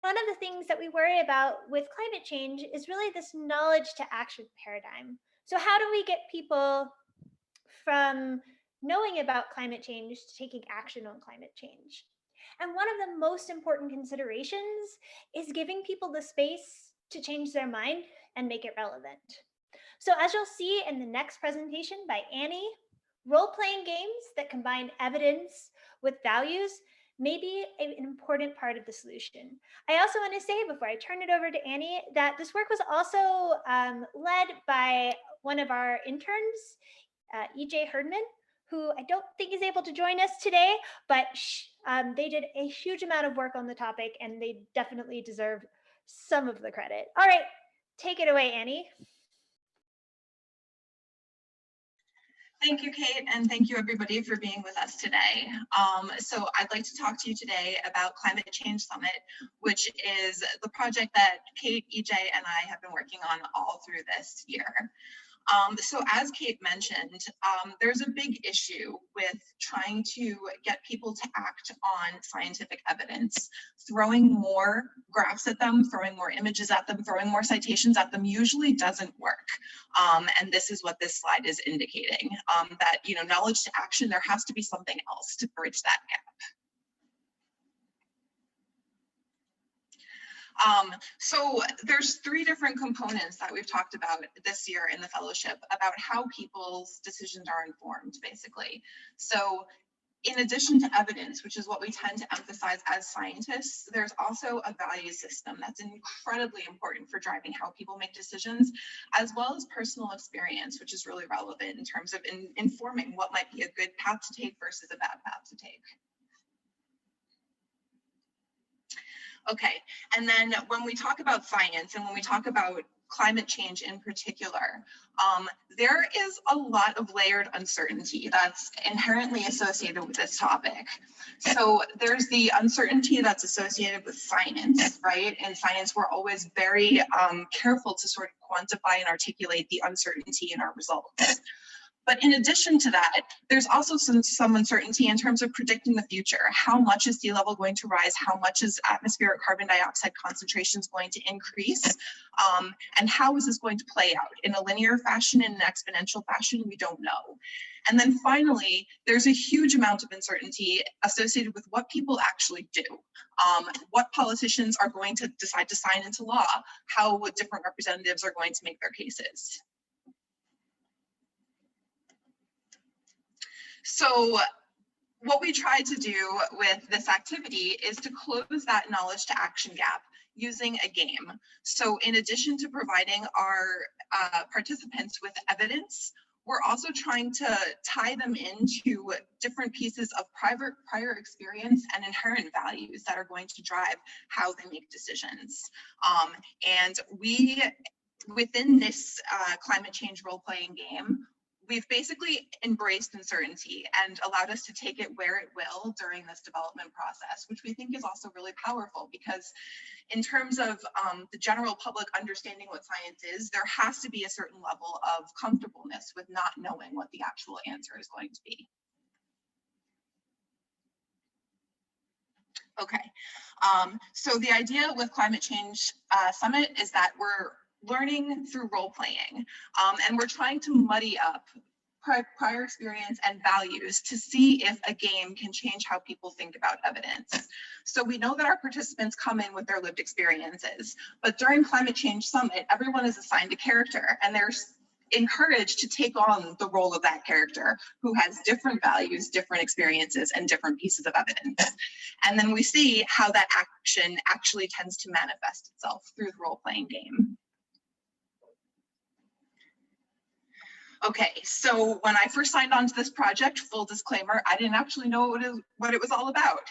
One of the things that we worry about with climate change is really this knowledge to action paradigm. So, how do we get people from knowing about climate change to taking action on climate change? And one of the most important considerations is giving people the space to change their mind and make it relevant. So, as you'll see in the next presentation by Annie, role playing games that combine evidence with values may be an important part of the solution. I also want to say before I turn it over to Annie that this work was also led by one of our interns, EJ Herdman, who I don't think is able to join us today, but they did a huge amount of work on the topic and they definitely deserve some of the credit. All right, take it away, Annie. Thank you, Kate, and thank you everybody for being with us today. So I'd like to talk to you today about Climate Change Summit, which is the project that Kate, EJ, and I have been working on all through this year. So as Kate mentioned, there's a big issue with trying to get people to act on scientific evidence. Throwing more graphs at them, throwing more images at them, throwing more citations at them usually doesn't work. And this is what this slide is indicating, that, knowledge to action, there has to be something else to bridge that gap. So there's 3 different components that we've talked about this year in the fellowship about how people's decisions are informed, basically. So in addition to evidence, which is what we tend to emphasize as scientists, there's also a value system that's incredibly important for driving how people make decisions, as well as personal experience, which is really relevant in terms of informing what might be a good path to take versus a bad path to take. Okay, and then when we talk about science and when we talk about climate change in particular, there is a lot of layered uncertainty that's inherently associated with this topic. So there's the uncertainty that's associated with science, right? In science, we're always very careful to sort of quantify and articulate the uncertainty in our results. But in addition to that, there's also some uncertainty in terms of predicting the future. How much is sea level going to rise? How much is atmospheric carbon dioxide concentrations going to increase? And how is this going to play out? In a linear fashion, in an exponential fashion? We don't know. And then finally, there's a huge amount of uncertainty associated with what people actually do. What politicians are going to decide to sign into law, how different representatives are going to make their cases. So what we try to do with this activity is to close that knowledge to action gap using a game. So in addition to providing our participants with evidence, we're also trying to tie them into different pieces of prior experience and inherent values that are going to drive how they make decisions. And we, within this climate change role-playing game, we've basically embraced uncertainty and allowed us to take it where it will during this development process, which we think is also really powerful because in terms of the general public understanding what science is, there has to be a certain level of comfortableness with not knowing what the actual answer is going to be. Okay, so the idea with Climate Change Summit is that we're learning through role playing, and we're trying to muddy up prior experience and values to see if a game can change how people think about evidence. So we know that our participants come in with their lived experiences, but during Climate Change Summit, everyone is assigned a character and they're encouraged to take on the role of that character who has different values, different experiences, and different pieces of evidence. And then we see how that action actually tends to manifest itself through the role-playing game. Okay, so when I first signed on to this project, full disclaimer, I didn't actually know what it was all about.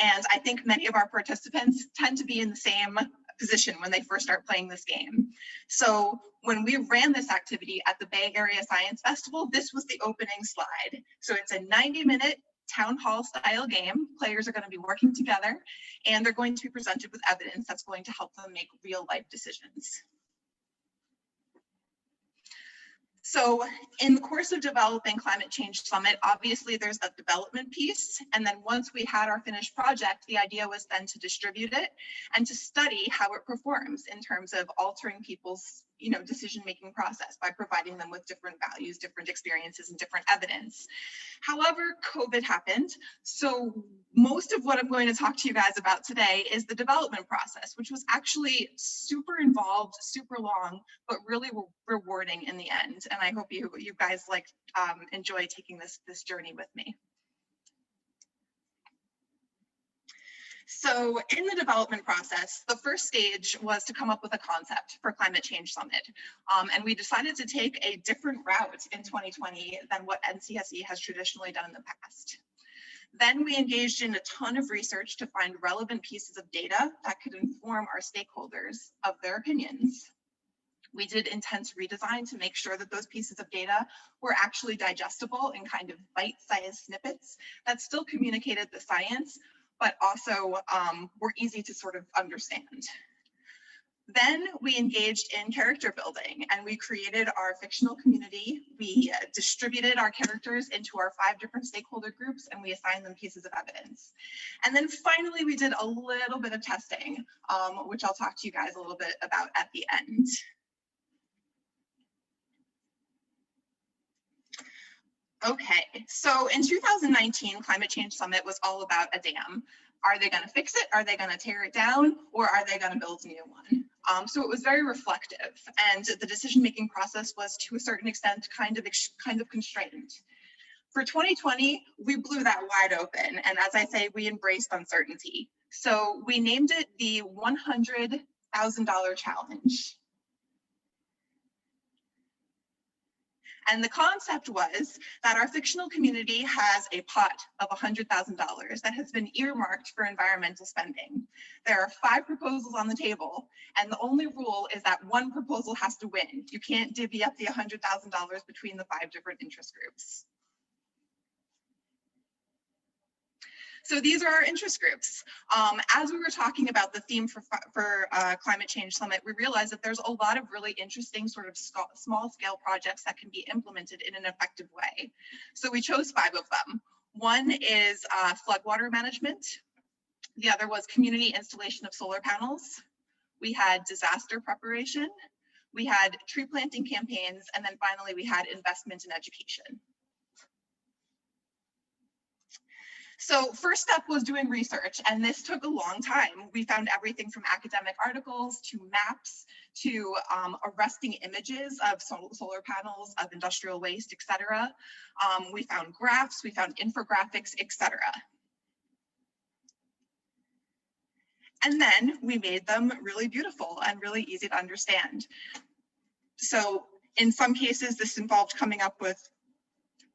And I think many of our participants tend to be in the same position when they first start playing this game. So when we ran this activity at the Bay Area Science Festival, this was the opening slide. So it's a 90-minute town hall style game. Players are going to be working together and they're going to be presented with evidence that's going to help them make real life decisions. So in the course of developing Climate Change Summit, obviously there's that development piece. And then once we had our finished project, the idea was then to distribute it and to study how it performs in terms of altering people's decision-making process by providing them with different values, different experiences, and different evidence. However, COVID happened. So most of what I'm going to talk to you guys about today is the development process, which was actually super involved, super long, but really rewarding in the end. And I hope you guys enjoy taking this journey with me. So in the development process, the first stage was to come up with a concept for Climate Change Summit. And we decided to take a different route in 2020 than what NCSE has traditionally done in the past. Then we engaged in a ton of research to find relevant pieces of data that could inform our stakeholders of their opinions. We did intense redesign to make sure that those pieces of data were actually digestible in kind of bite-sized snippets that still communicated the science, but also were easy to sort of understand. Then we engaged in character building and we created our fictional community. We distributed our characters into our 5 different stakeholder groups and we assigned them pieces of evidence. And then finally, we did a little bit of testing, which I'll talk to you guys a little bit about at the end. Okay, so in 2019, Climate Change Summit was all about a dam. Are they going to fix it? Are they going to tear it down? Or are they going to build a new one? So it was very reflective, and the decision-making process was, to a certain extent, kind of constrained. For 2020, we blew that wide open, and as I say, we embraced uncertainty. So we named it the $100,000 challenge. And the concept was that our fictional community has a pot of $100,000 that has been earmarked for environmental spending. There are 5 proposals on the table, and the only rule is that one proposal has to win. You can't divvy up the $100,000 between the 5 different interest groups. So these are our interest groups. As we were talking about the theme for Climate Change Summit, we realized that there's a lot of really interesting sort of small scale projects that can be implemented in an effective way. So we chose 5 of them. One is floodwater management. The other was community installation of solar panels. We had disaster preparation. We had tree planting campaigns. And then finally, we had investment in education. So first step was doing research, and this took a long time. We found everything from academic articles to maps to arresting images of solar panels, of industrial waste, etc. We found graphs, we found infographics, etc. And then we made them really beautiful and really easy to understand. So in some cases, this involved coming up with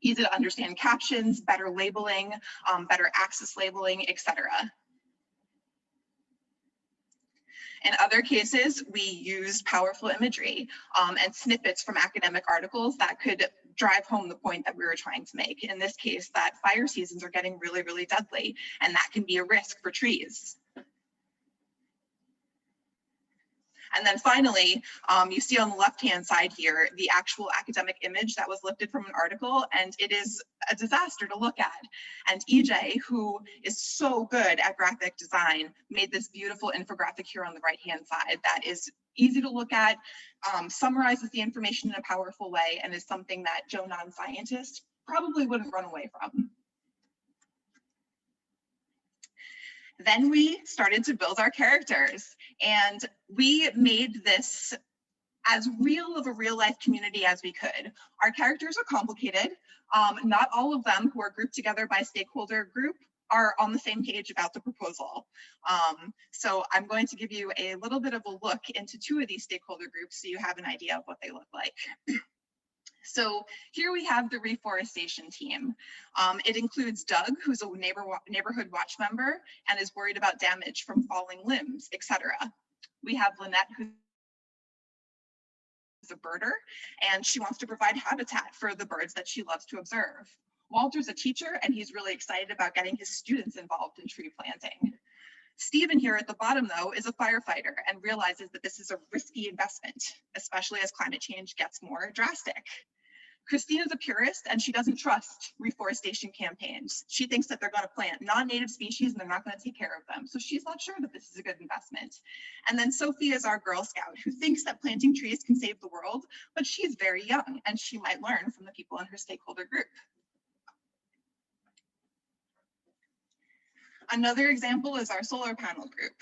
easy to understand captions, better labeling, better access labeling, etc. In other cases, we used powerful imagery and snippets from academic articles that could drive home the point that we were trying to make. In this case, that fire seasons are getting really, really deadly, and that can be a risk for trees. And then finally, you see on the left-hand side here, the actual academic image that was lifted from an article, and it is a disaster to look at. And EJ, who is so good at graphic design, made this beautiful infographic here on the right-hand side that is easy to look at, summarizes the information in a powerful way, and is something that Joe non-scientist probably wouldn't run away from. Then we started to build our characters, and we made this as real of a real life community as we could. Our characters are complicated. Not all of them who are grouped together by stakeholder group are on the same page about the proposal. So I'm going to give you a little bit of a look into 2 of these stakeholder groups so you have an idea of what they look like. So here we have the reforestation team. It includes Doug, who's a neighborhood watch member and is worried about damage from falling limbs, etc. We have Lynette, who's a birder, and she wants to provide habitat for the birds that she loves to observe. Walter's a teacher, and he's really excited about getting his students involved in tree planting. Stephen here at the bottom, though, is a firefighter and realizes that this is a risky investment, especially as climate change gets more drastic. Christina's a purist and she doesn't trust reforestation campaigns. She thinks that they're going to plant non-native species and they're not going to take care of them. So she's not sure that this is a good investment. And then Sophie is our Girl Scout who thinks that planting trees can save the world, but she's very young and she might learn from the people in her stakeholder group. Another example is our solar panel group.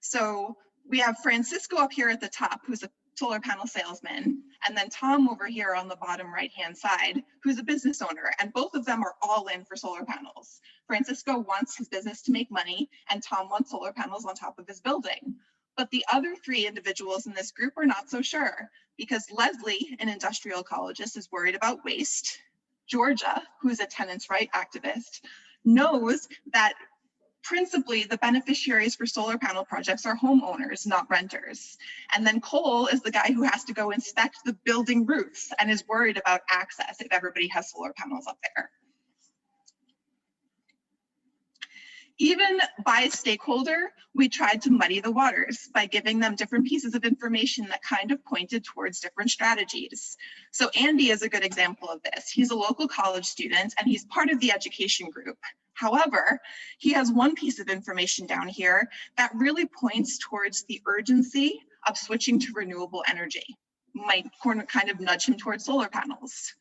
So we have Francisco up here at the top, who's a solar panel salesman, and then Tom over here on the bottom right-hand side, who's a business owner, and both of them are all in for solar panels. Francisco wants his business to make money, and Tom wants solar panels on top of his building. But the other three individuals in this group are not so sure, because Leslie, an industrial ecologist, is worried about waste. Georgia, who's a tenants' right activist, knows that principally, the beneficiaries for solar panel projects are homeowners, not renters. And then Cole is the guy who has to go inspect the building roofs and is worried about access if everybody has solar panels up there. Even by stakeholder, we tried to muddy the waters by giving them different pieces of information that kind of pointed towards different strategies. So Andy is a good example of this. He's a local college student and he's part of the education group. However, he has one piece of information down here that really points towards the urgency of switching to renewable energy. Might kind of nudge him towards solar panels.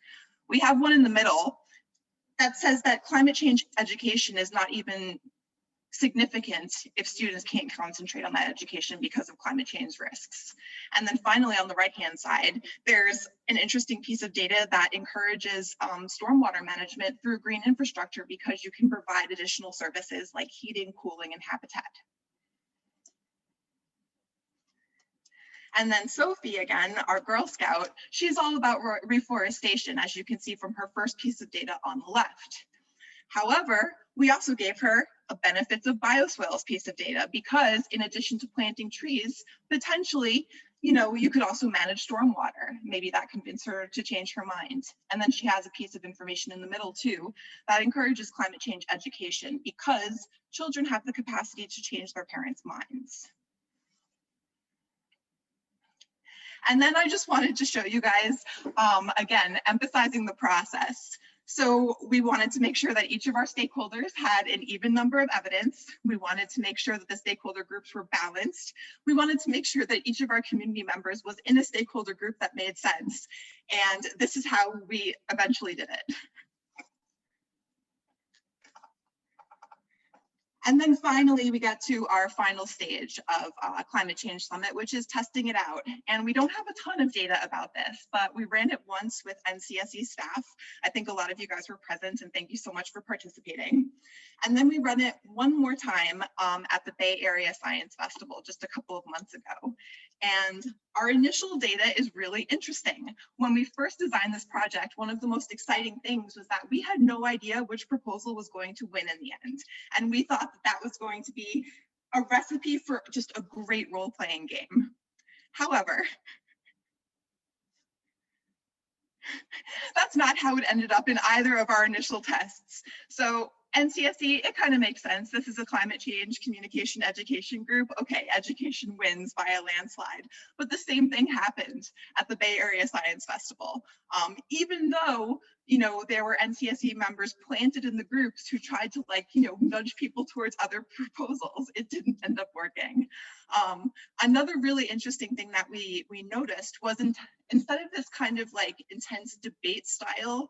We have one in the middle that says that climate change education is not even significant if students can't concentrate on that education because of climate change risks. And then finally, on the right-hand side, there's an interesting piece of data that encourages stormwater management through green infrastructure because you can provide additional services like heating, cooling, and habitat. And then Sophie, again, our Girl Scout, she's all about reforestation, as you can see from her first piece of data on the left. However, we also gave her a benefits of bioswales piece of data because in addition to planting trees, potentially, you could also manage stormwater. Maybe that convinced her to change her mind. And then she has a piece of information in the middle too that encourages climate change education because children have the capacity to change their parents' minds. And then I just wanted to show you guys, again, emphasizing the process. So we wanted to make sure that each of our stakeholders had an even number of evidence. We wanted to make sure that the stakeholder groups were balanced. We wanted to make sure that each of our community members was in a stakeholder group that made sense. And this is how we eventually did it. And then finally, we got to our final stage of Climate Change Summit, which is testing it out. And we don't have a ton of data about this, but we ran it once with NCSE staff. I think a lot of you guys were present, and thank you so much for participating. And then we ran it one more time at the Bay Area Science Festival just a couple of months ago. And our initial data is really interesting. When we first designed this project, one of the most exciting things was that we had no idea which proposal was going to win in the end. And we thought that that was going to be a recipe for just a great role-playing game. However, that's not how it ended up in either of our initial tests. So NCSE, it kind of makes sense. This is a climate change communication education group. Okay, education wins by a landslide. But the same thing happened at the Bay Area Science Festival. Even though, there were NCSE members planted in the groups who tried to nudge people towards other proposals, it didn't end up working. Another really interesting thing that we noticed was instead of this kind of intense debate style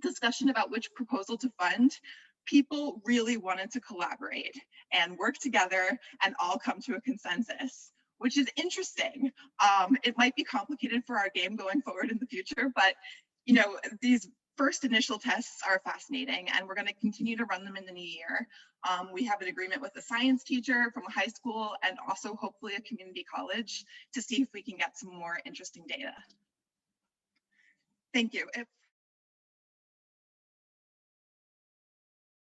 discussion about which proposal to fund, people really wanted to collaborate and work together and all come to a consensus, which is interesting. It might be complicated for our game going forward in the future, but these first initial tests are fascinating and we're going to continue to run them in the new year. We have an agreement with a science teacher from a high school and also hopefully a community college to see if we can get some more interesting data. Thank you.